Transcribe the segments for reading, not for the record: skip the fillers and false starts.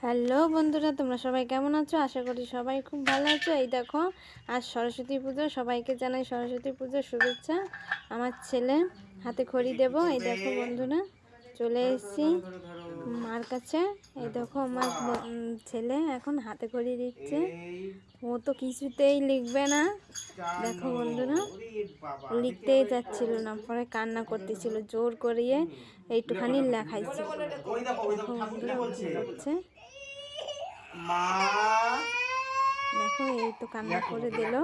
Hello বন্ধুরা, তোমরা সবাই কেমন আছো? আশা করি সবাই খুব ভালো আছো। এই দেখো, আজ সরস্বতী পুজো, সবাইকে জানাই সরস্বতী পুজোর শুভেচ্ছা। আমার ছেলে হাতে খড়ি দেবো। এই দেখো বন্ধুরা, চলে এসেছি মার কাছে। এই দেখো আমার ছেলে এখন হাতে খড়ি দিচ্ছে। ও তো কিছুতেই লিখবে না। দেখো বন্ধুরা, লিখতেই যাচ্ছিল না, পরে কান্না করতেছিল, জোর করিয়ে এইটুখানি লেখাইছে। দেখো বন্ধুরা, করছে, দেখো এই তো কান্না করে দিল।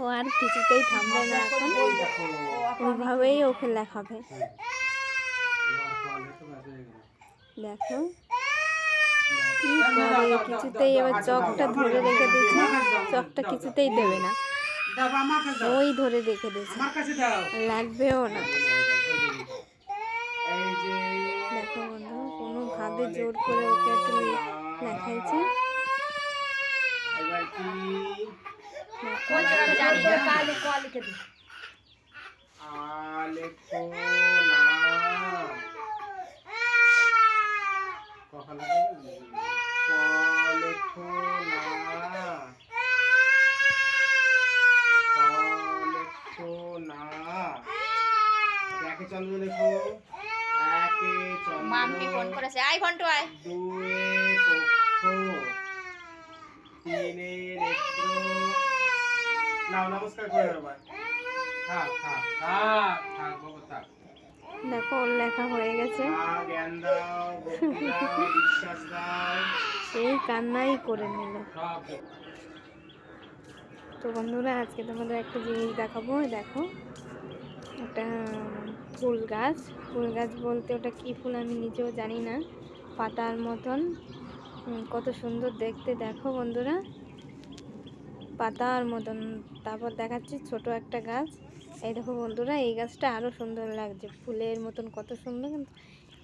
ও আর কিছুতেই থামবে না, এখন ওইভাবেই ওকে লেখাবে। দেখো কি করে, কিছুতেই এবার চকটা ধরে রেখে দিয়েছে, চকটা কিছুতেই দেবে না, ওই ধরে রেখে দিয়েছে, লাগবেও না। দেখো বন্ধু, কোনোভাবে জোর করে ওকে একটু লেখাইছে। চন্দ্র লেখো, একে মাম্মি ফোন করেছে, আই ঘন্টু আয়। দুয়ে পক্ষ, তিনে নেত্র। নাও নমস্কার করে বাবা। থাক থাক থাক থাক বাবা থাক। দেখো ওর লেখা হয়ে গেছে। জ্ঞান দাও, ভক্তি দাও, বিশ্বাস দাও। সেই কান্নাই করে নিল। তো বন্ধুরা, আজকে তোমাদের একটা জিনিস দেখাবো। দেখো, একটা ফুল গাছ। ফুল গাছ বলতে ওটা কি ফুল আমি নিজেও জানি না। পাতার মতন, কত সুন্দর দেখতে। দেখো বন্ধুরা, পাতার মতন। তারপর দেখাচ্ছি ছোট একটা গাছ। এই দেখো বন্ধুরা, এই গাছটা আরও সুন্দর লাগছে, ফুলের মতন কত সুন্দর,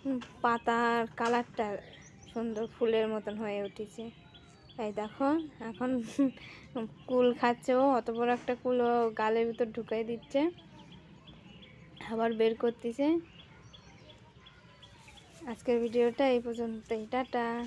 কিন্তু পাতার কালারটা সুন্দর, ফুলের মতন হয়ে উঠেছে। এই দেখো, এখন কুল খাচ্ছে ও, অত বড় একটা কুল ও গালের ভিতর ঢুকাই দিচ্ছে, আবার বের করতেছে। আজকের ভিডিওটা এই পর্যন্তই, টাটা।